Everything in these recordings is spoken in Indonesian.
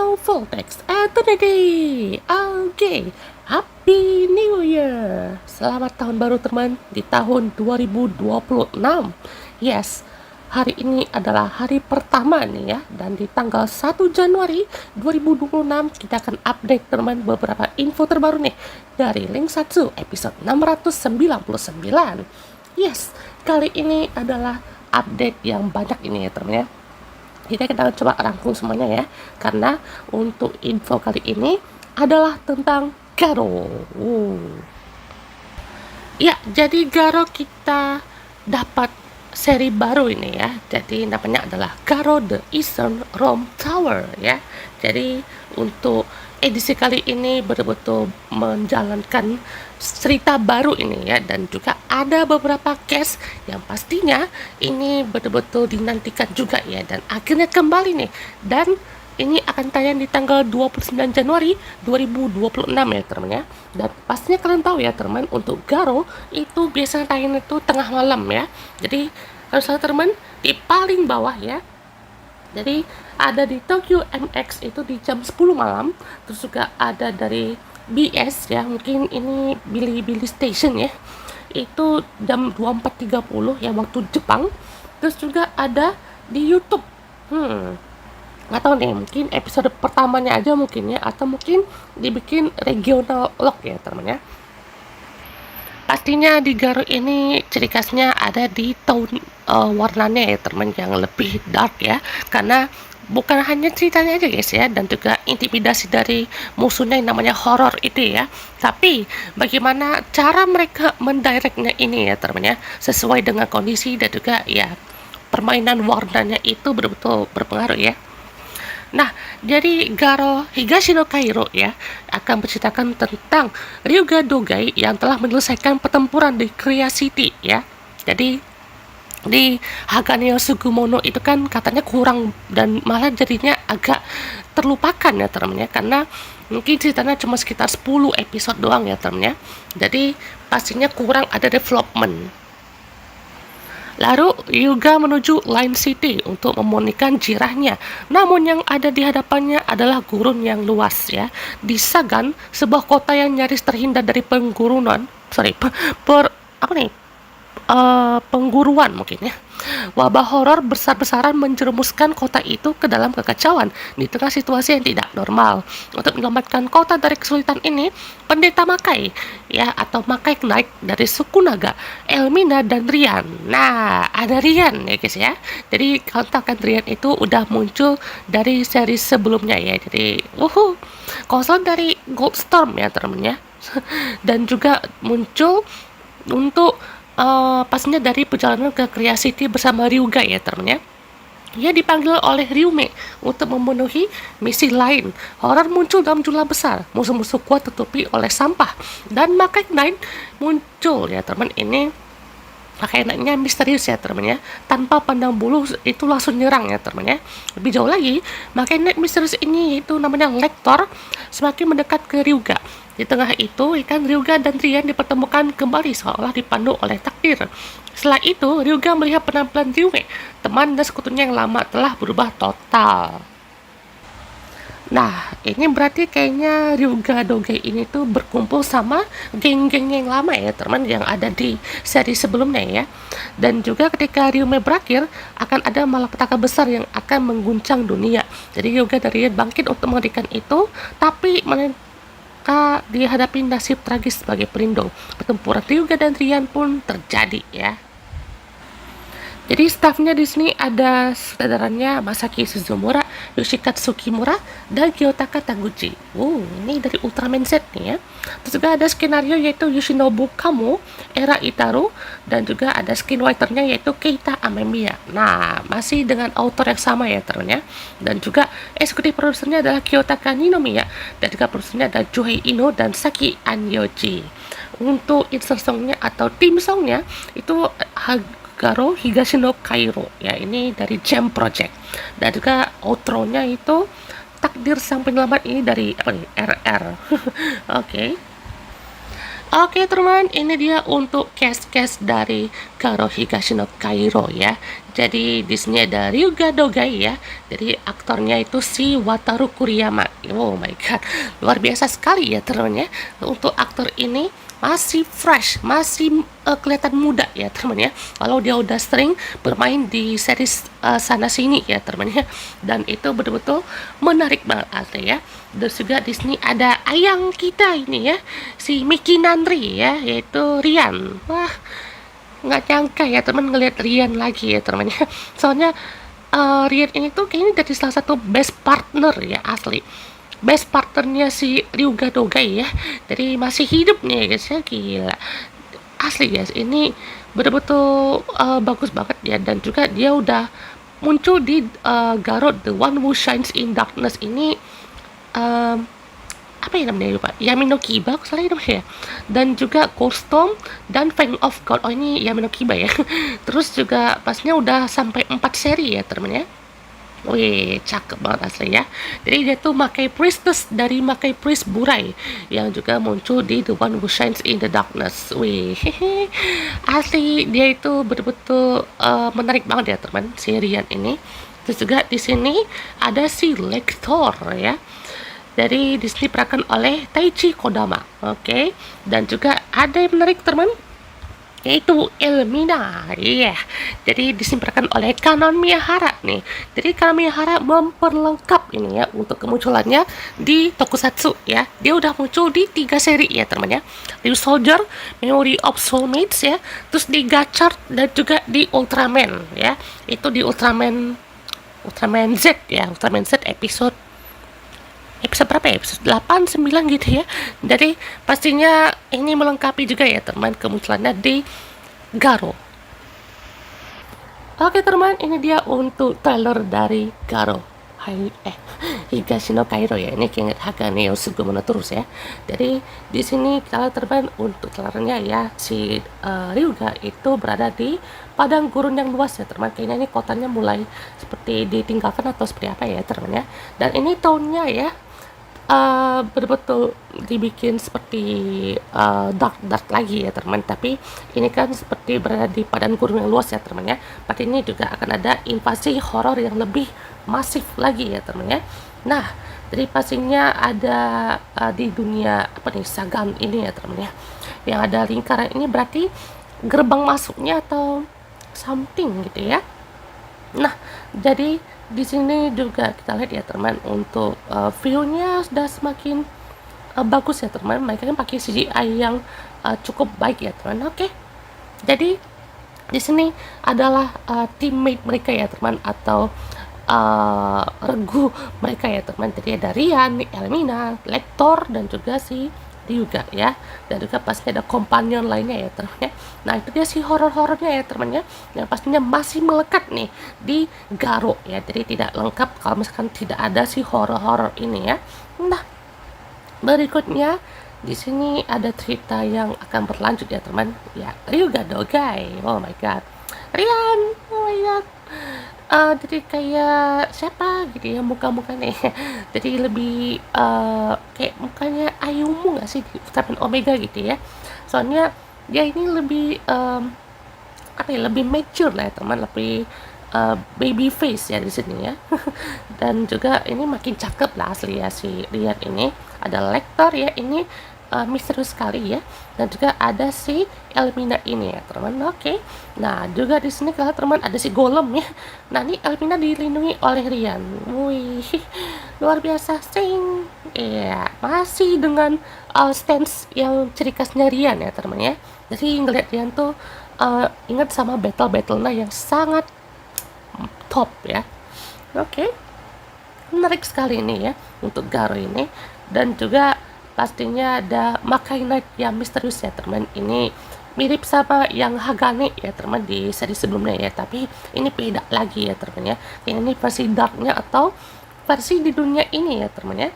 Hello Voltex, Eternity. Oke, Happy New Year. Selamat tahun baru teman di tahun 2026. Yes, hari ini adalah hari pertama nih ya. Dan di tanggal 1 Januari 2026 kita akan update teman beberapa info terbaru nih dari Link 1 episode 699. Yes, kali ini adalah update yang banyak ini ya teman ya. Kita akan coba rangkum semuanya ya, karena untuk info kali ini adalah tentang Garo. Ya, jadi Garo kita dapat seri baru ini ya. Jadi namanya adalah Garo The Eastern Realm Tower ya. Jadi untuk edisi kali ini betul-betul menjalankan cerita baru ini ya, dan juga ada beberapa case yang pastinya ini betul-betul dinantikan juga ya, dan akhirnya kembali nih, dan ini akan tayang di tanggal 29 Januari 2026 ya teman ya. Dan pastinya kalian tahu ya teman, untuk Garo itu biasanya tayang itu tengah malam ya. Jadi kalau salah teman di paling bawah ya, jadi ada di Tokyo MX itu di jam 10 malam. Terus juga ada dari BS ya, mungkin ini Bilibili Station ya, itu jam 24.30 ya waktu Jepang. Terus juga ada di YouTube. Nggak tahu nih, mungkin episode pertamanya aja mungkin ya, atau mungkin dibikin regional log ya teman ya. Pastinya di Garo ini ciri khasnya ada di tone warnanya ya teman, yang lebih dark ya, karena bukan hanya ceritanya aja guys ya, dan juga intimidasi dari musuhnya yang namanya horror itu ya, tapi bagaimana cara mereka mendirectnya ini ya teman ya, sesuai dengan kondisi, dan juga ya permainan warnanya itu betul-betul berpengaruh ya. Nah, jadi Garo Higashino Kairo ya akan menceritakan tentang Ryuga Dogai yang telah menyelesaikan pertempuran di Kriya City ya. Jadi di Haganeo Sugumono itu kan katanya kurang, dan malah jadinya agak terlupakan ya teman-teman ya, karena mungkin ceritanya cuma sekitar 10 episode doang ya teman-teman ya. Jadi pastinya kurang ada development. Lalu Ryuga menuju Line City untuk memurnikan jirahnya. Namun yang ada di hadapannya adalah gurun yang luas ya. Di Sagan, sebuah kota yang nyaris terhindar dari pengguruan mungkin ya. Wabah horor besar-besaran menjerumuskan kota itu ke dalam kekacauan di tengah situasi yang tidak normal. Untuk menyelamatkan kota dari kesulitan ini, pendeta Makai ya, atau Makai Knight dari suku naga, Elmina dan Rian. Nah, ada Rian ya guys ya. Jadi kontakan Rian itu udah muncul dari seri sebelumnya ya. Jadi konsol dari Goldstorm ya teman-teman ya. Dan juga muncul untuk pastinya dari perjalanan ke Kriya City bersama Ryuga ya teman-teman ya. Ia dipanggil oleh Ryume untuk memenuhi misi lain. Horor muncul dalam jumlah besar, musuh-musuh kuat tutupi oleh sampah, dan Makai Knight muncul ya teman. Ini Makai Knight-nya misterius ya teman ya, tanpa pandang bulu itu langsung nyerang ya teman ya. Lebih jauh lagi, Makai Knight misterius ini itu namanya Lektor semakin mendekat ke Ryuga. Di tengah itu, ikan Ryuga dan Rian dipertemukan kembali seolah dipandu oleh takdir. Setelah itu, Ryuga melihat penampilan Ryume, teman dan sekutunya yang lama telah berubah total. Nah, ini berarti kayaknya Ryuga Dogai ini tuh berkumpul sama geng-gengnya yang lama ya teman, yang ada di seri sebelumnya ya. Dan juga ketika Ryume berakhir, akan ada malapetaka besar yang akan mengguncang dunia. Jadi Ryuga dan Rian bangkit untuk menghentikan itu, tapi mereka dihadapi nasib tragis sebagai pelindung. Pertempuran Ryuga dan Rian pun terjadi ya. Jadi stafnya di sini ada sutradaranya Masaki Suzumura, Yoshikatsu Kimura, dan Gyotaka Taguchi. Ini dari Ultraman Z nih ya. Terus juga ada skenario yaitu Yoshinobu Kamo, Era Itaru, dan juga ada screenwriter-nya yaitu Keita Amemiya. Nah, masih dengan author yang sama ya teman ya. Dan juga eksekutif produsernya adalah Kiyotaka Ninomiya, dan juga produsernya ada Juhei Ino dan Saki Anyoji. Untuk insert songnya atau theme songnya itu Garo Higashino Kairo ya, ini dari Jam Project. Dan juga outro-nya itu Takdir Sang Penyelamat, ini dari RR. Oke. Oke teman, ini dia untuk cast-cast dari Garo Higashino Kairo ya. Jadi di sini ada Ryuga Dogai ya. Jadi aktornya itu si Wataru Kuriyama. Oh my god, luar biasa sekali ya teman ya. Untuk aktor ini masih fresh, masih kelihatan muda ya teman ya. Kalau dia udah sering bermain di series sana sini ya teman ya. Dan itu betul-betul menarik banget asli ya. Terus juga di sini ada ayang kita ini ya, si Miki Nandri ya, yaitu Rian. Wah, nggak nyangka ya teman ngelihat Rian lagi ya teman ya. Soalnya Rian ini tuh kayaknya jadi salah satu best partner ya asli. Best partnernya si Ryuga Dogai ya. Jadi masih hidup nih guys ya, gila. Asli guys, ini betul-betul bagus banget ya, dan juga dia udah muncul di Garou The One Who Shines in Darkness ini. em, Apa ya namanya lupa, Yami no Kiba aku salah ya namanya ya, dan juga Cold Storm dan Fang of God. Oh ini Yami no Kiba ya. Terus juga pasnya udah sampai 4 seri ya temen ya. Wih, cakep banget asli ya. Jadi dia tuh makai priestess dari makai priest Burai yang juga muncul di The One Who Shines in the Darkness. Wih, asli dia itu betul-betul menarik banget ya teman, si Rian ini. Terus juga di sini ada si Lector ya. Jadi di sini diperankan oleh Taichi Kodama, oke. Dan juga ada yang menarik teman, yaitu Elmina, iya. Jadi disimpankan oleh Kanon Miyahara nih. Jadi Kanon Miyahara memperlengkap ini ya untuk kemunculannya di Tokusatsu ya. Dia udah muncul di 3 seri ya teman ya. New Soldier, Memory of Soulmates ya, terus di Gachard dan juga di Ultraman ya. Itu di Ultraman Z ya, Ultraman Z episode berapa ya? Episode 8, 9 gitu ya. Jadi pastinya ini melengkapi juga ya teman kemunculannya di Garo. Oke teman, ini dia untuk trailer dari Garo Higashino Kairo ya. Ini Kenget Hagane Sugumon terus ya. Jadi di sini kita terbang untuk trailernya ya, si Ryuga itu berada di padang gurun yang luas ya teman. Kayaknya ini kotanya mulai seperti ditinggalkan atau seperti apa ya teman ya. Dan ini tahunnya ya betul-betul dibikin seperti dark lagi ya teman, tapi ini kan seperti berada di padang gurun yang luas ya teman ya. Berarti ini juga akan ada invasi horor yang lebih masif lagi ya teman ya. Nah, jadi pastinya ada di dunia apa nih, Sagan ini ya teman ya, yang ada lingkaran ini berarti gerbang masuknya atau something gitu ya. Nah, jadi di sini juga kita lihat ya teman, untuk view-nya sudah semakin bagus ya teman. Mereka kan pakai CGI yang cukup baik ya teman. Oke. Jadi di sini adalah teammate mereka ya teman, atau regu mereka ya teman. Jadi ada Rian, Elmina, Lector, dan juga si juga ya, dan juga pasti ada companion lainnya ya teman ya. Nah itu dia si horor-horornya ya teman ya, yang pastinya masih melekat nih di Garo ya. Jadi tidak lengkap kalau misalkan tidak ada si horor-horor ini ya. Nah berikutnya di sini ada cerita yang akan berlanjut ya teman ya, Ryuga Dogai. Oh my god, Rian, oh my god. Jadi kayak siapa gitu ya muka-mukanya. Jadi lebih kayak mukanya Ayumu nggak sih di Ultraman Omega gitu ya. Soalnya dia ini lebih apa ya, lebih mature lah ya teman, lebih baby face ya di sini ya. Dan juga ini makin cakep lah asli ya si Rian ini. Ada Lector ya, ini misterius sekali ya, dan juga ada si Elmina ini ya teman. Oke. Nah juga di sini kalau teman ada si Golem ya. Nah ini Elmina dilindungi oleh Rian. Wih, luar biasa sing. Iya, masih dengan stance yang ciri khasnya Rian ya teman ya. Jadi ngeliat Rian tuh ingat sama battle-battle yang sangat top ya. Oke. Menarik sekali ini ya untuk Garo ini. Dan juga pastinya ada Makai Knight yang misterius ya teman. Ini mirip sama yang Hagane ya teman di seri sebelumnya ya, tapi ini beda lagi ya teman ya. Ini versi darknya atau versi di dunia ini ya teman ya,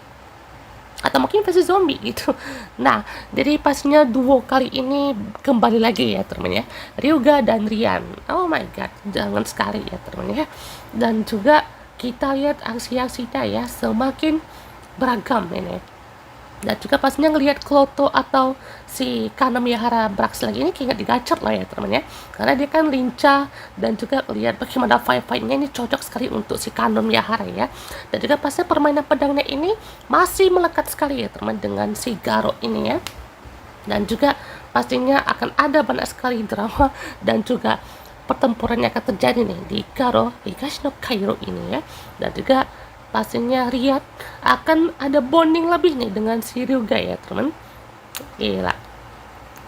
atau mungkin versi zombie gitu. Nah jadi pastinya duo kali ini kembali lagi ya teman ya, Ryuga dan Rian. Oh my god, jangan sekali ya teman ya. Dan juga kita lihat aksi-aksinya ya semakin beragam ini. Dan juga pastinya ngelihat Kloto atau si Kanamiyahara Brax lagi ini kayak digacor lah ya teman ya, karena dia kan lincah, dan juga lihat bagaimana fight-fightnya ini cocok sekali untuk si Kanamiyahara ya. Dan juga pastinya permainan pedangnya ini masih melekat sekali ya teman dengan si Garo ini ya. Dan juga pastinya akan ada banyak sekali drama dan juga pertempuran yang akan terjadi nih di Garo Higashino Kairo ini ya. Dan juga pastinya Riyad akan ada bonding lebih nih dengan si Ryuga ya teman. Gila,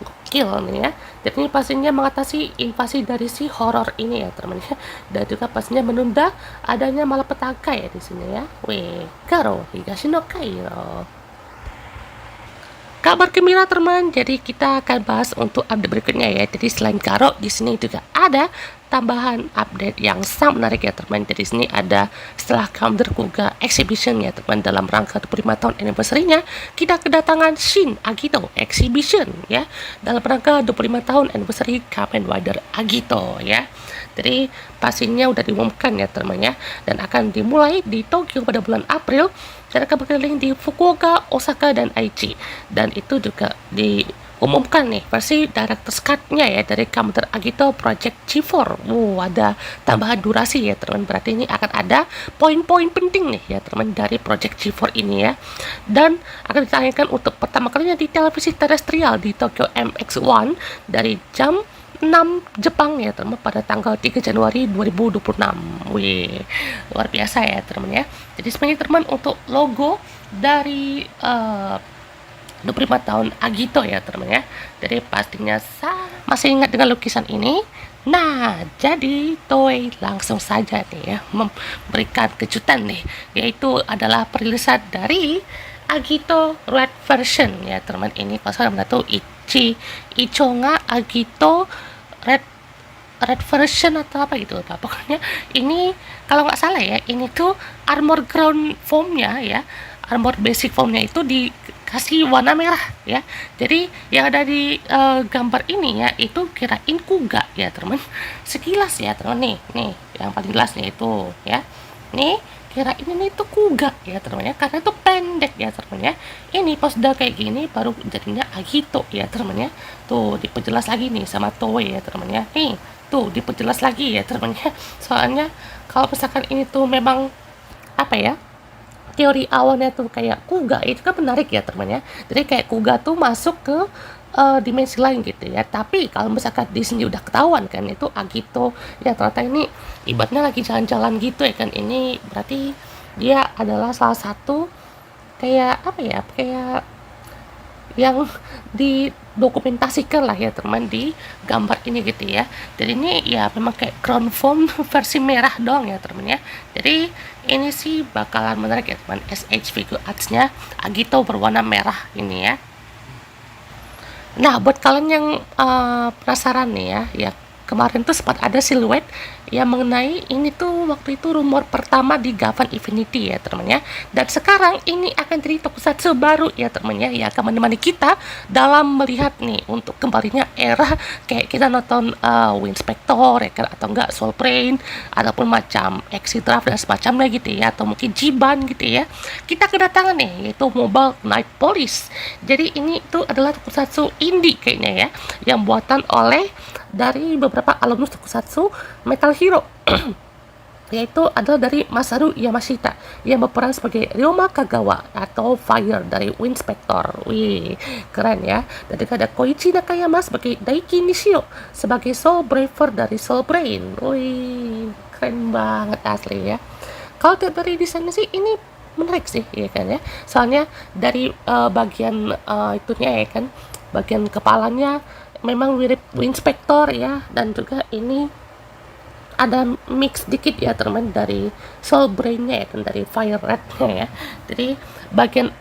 gokil nih ya. Jadi pastinya mengatasi invasi dari si horor ini ya teman ya. Dan juga pastinya menunda adanya malapetaka ya di sini ya. Weh, Garo Higashino Kairo. Kabar gembira teman, jadi kita akan bahas untuk update berikutnya ya. Jadi selain Garo, di sini juga ada tambahan update yang sangat menarik ya teman. Jadi sini ada setelah Counter Kuga Exhibition ya teman, dalam rangka 25 tahun anniversary-nya, kita kedatangan Shin Agito Exhibition ya, dalam rangka 25 tahun anniversary Kamen Rider Agito ya. Jadi pastinya udah diumumkan ya teman ya, dan akan dimulai di Tokyo pada bulan April, dan akan berkeliling di Fukuoka, Osaka, dan Aichi. Dan itu juga diumumkan nih versi director's cut-nya ya dari Kamen Rider Agito Project G4. Ada tambahan durasi ya teman, berarti ini akan ada poin-poin penting nih ya teman dari Project G4 ini ya. Dan akan ditayangkan untuk pertama kalinya di televisi terestrial di Tokyo MX1 dari jam 6 Jepang ya teman, pada tanggal 3 Januari 2026. Wih, luar biasa ya teman ya. Jadi sebenarnya teman, untuk logo dari 25 tahun Agito ya teman ya. Jadi pastinya masih ingat dengan lukisan ini. Nah, jadi Toei langsung saja nih ya memberikan kejutan nih, yaitu adalah perilisan dari Agito Red version ya teman. Ini kalau saya tahu Ichonga Agito Red version atau apa gitu Pak. Pokoknya ini kalau nggak salah ya, ini tuh armor ground formnya ya, armor basic formnya itu dikasih warna merah ya. Jadi yang ada di gambar ini ya, itu kirain Kuga ya teman. Sekilas ya teman, nih yang paling jelas nih itu ya. Nih kirain ini tuh Kuga ya teman ya, karena itu pendek ya teman ya. Ini pas udah kayak gini baru jadinya Agito ya teman ya. Tuh diperjelas lagi nih sama Toei ya teman ya. Nih tuh diperjelas lagi ya teman ya. Soalnya kalau misalkan ini tuh memang apa ya, teori awalnya tuh kayak Kuga, itu kan menarik ya teman ya. Jadi kayak Kuga tuh masuk ke dimensi lain gitu ya. Tapi kalau misalkan di sini udah ketahuan kan itu Agito ya, ternyata ini ibaratnya lagi jalan-jalan gitu ya kan. Ini berarti dia adalah salah satu kayak apa ya, kayak yang didokumentasikan lah ya teman di gambar ini gitu ya. Jadi ini ya memang kayak ground form versi merah doang ya teman ya. Jadi ini sih bakalan menarik ya teman, SH figure arts-nya Agito berwarna merah ini ya. Nah, buat kalian yang penasaran nih ya kemarin tuh sempat ada siluet yang mengenai ini tuh, waktu itu rumor pertama di Gavan Infinity ya teman ya. Dan sekarang ini akan jadi tokusatsu baru ya teman ya, yang akan menemani kita dalam melihat nih untuk kembalinya era kayak kita nonton Winspector ya kan, atau enggak Soul Brain, ataupun macam Exit-Draft dan semacamnya gitu ya, atau mungkin Jiban gitu ya. Kita kedatangan nih yaitu Mobile Night Police. Jadi ini tuh adalah tokusatsu indie kayaknya ya, yang buatan oleh dari beberapa alumnus tokusatsu Metal Hero yaitu adalah dari Masaru Yamashita yang berperan sebagai Ryoma Kagawa atau Fire dari Winspector. Wih, keren ya. Dan juga ada Koichi Nakayama sebagai Daiki Nishio sebagai Soul Braver dari Soul Brain. Wih, keren banget asli ya. Kalau dari desainnya sih ini menarik sih ya kan ya. Soalnya dari bagian itunya ya kan, bagian kepalanya memang mirip Winspector ya, dan juga ini ada mix dikit ya teman dari Soul Brain-nya ya kan, dari Fire Red-nya ya. Jadi bagian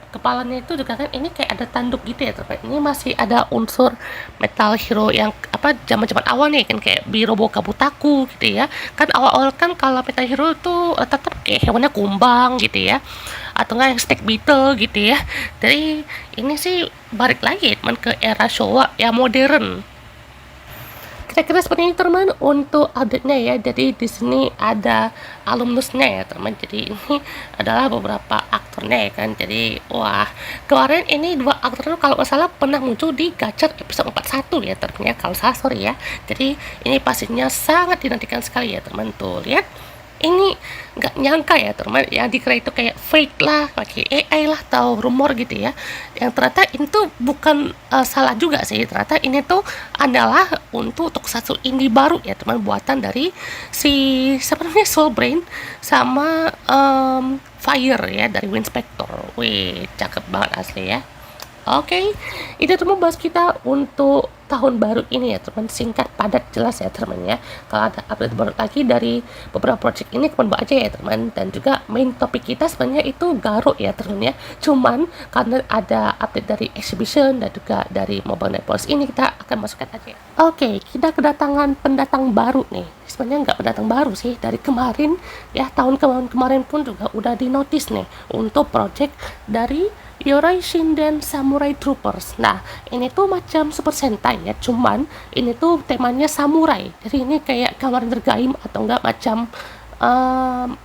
kepalanya itu juga kan ini kayak ada tanduk gitu ya teman. Ini masih ada unsur Metal Hero yang zaman-zaman awal nih kan, kayak Birobo Kabutaku gitu ya. Kan awal-awal kan kalau Metal Hero tuh tetap kayak hewannya kumbang gitu ya, atau enggak yang Snake Beetle gitu ya. Jadi ini sih balik lagi teman ke era Showa yang modern. Kira-kira seperti ini teman untuk update-nya ya. Jadi di sini ada alumnusnya ya teman. Jadi ini adalah beberapa aktornya ya kan. Jadi wah, kemarin ini dua aktor kalau nggak salah pernah muncul di Gacha episode 41 ya teman ya. Kalau salah sorry ya. Jadi ini pastinya sangat dinantikan sekali ya teman. Tuh lihat, ini nggak nyangka ya teman, yang dikira itu kayak fake lah, pakai AI lah atau rumor gitu ya, yang ternyata itu bukan salah juga sih. Ternyata ini tuh adalah untuk tokusatsu indie baru ya teman, buatan dari si siapa namanya, Soul Brain sama Fire ya, dari Winspector. Wih, cakep banget asli ya. Oke, itu teman bahas kita untuk tahun baru ini ya teman, singkat padat jelas ya teman ya. Kalau ada update baru lagi dari beberapa project ini teman bawa aja ya teman. Dan juga main topik kita sebenarnya itu Garou ya teman ya. Cuman karena ada update dari exhibition dan juga dari Mobile Networks ini, kita akan masukkan aja. Oke, kita kedatangan pendatang baru nih. Sebenarnya nggak pendatang baru sih, dari kemarin ya, tahun kemarin pun juga udah di notice nih untuk project dari Yorai Shinden Samurai Troopers. Nah, ini tuh macam Super Sentai ya, cuman ini tuh temanya samurai. Jadi ini kayak Kamen Rider Gaim atau enggak macam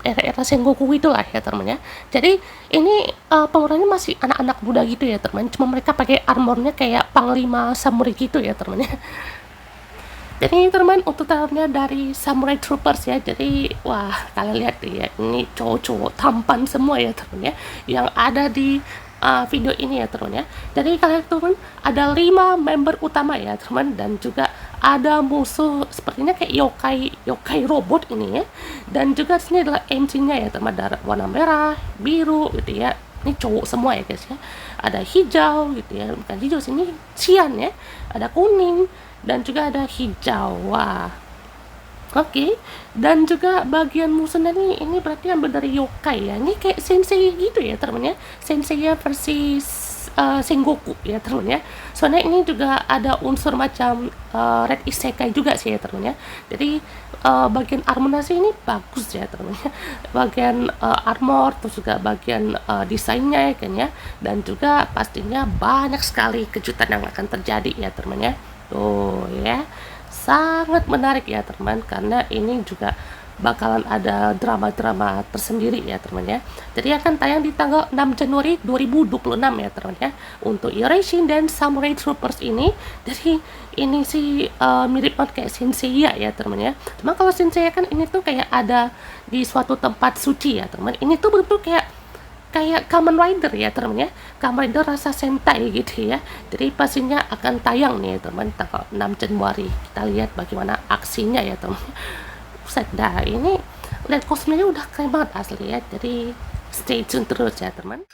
era-era Sengoku itulah ya teman ya. Jadi ini pemerannya masih anak-anak muda gitu ya teman. Cuma mereka pakai armornya kayak panglima samurai gitu ya teman ya. Jadi ini teman untuk tahunnya dari Samurai Troopers ya. Jadi wah, kalian lihat ya, ini cowok-cowok tampan semua ya teman ya, yang ada di video ini ya teman ya. Jadi kalian teman, ada 5 member utama ya teman, dan juga ada musuh sepertinya kayak yokai robot ini ya. Dan juga di sini adalah MC-nya ya teman, ada warna merah, biru gitu ya. Ini cowok semua ya guys ya. Ada hijau gitu ya, bukan hijau sini, cian ya. Ada kuning dan juga ada hijau. Wah, oke. Dan juga bagian musuhnya ini berarti ambil dari yokai ya. Ini kayak sensei gitu ya teman ya. Sensei versi Sengoku ya teman ya. Soalnya ini juga ada unsur macam Red Isekai juga sih ya teman ya. Jadi bagian armornya ini bagus ya teman ya. Bagian armor, terus juga bagian desainnya ya kan ya. Dan juga pastinya banyak sekali kejutan yang akan terjadi ya teman ya. Tuh ya, sangat menarik ya teman, karena ini juga bakalan ada drama-drama tersendiri ya teman ya. Jadi akan tayang di tanggal 6 Januari 2026 ya teman ya, untuk Yorai Shinden Samurai Troopers ini. Jadi ini sih mirip banget kayak Senseiya ya teman ya. Cuma kalau Senseiya kan ini tuh kayak ada di suatu tempat suci ya teman. Ini tuh betul kayak Kamen Rider ya teman ya, Kamen Rider rasa Sentai gitu ya. Jadi pastinya akan tayang nih teman tanggal 6 Januari. Kita lihat bagaimana aksinya ya teman. Buset dah, ini lihat kostumnya udah keren banget asli ya. Jadi stay tune terus ya teman.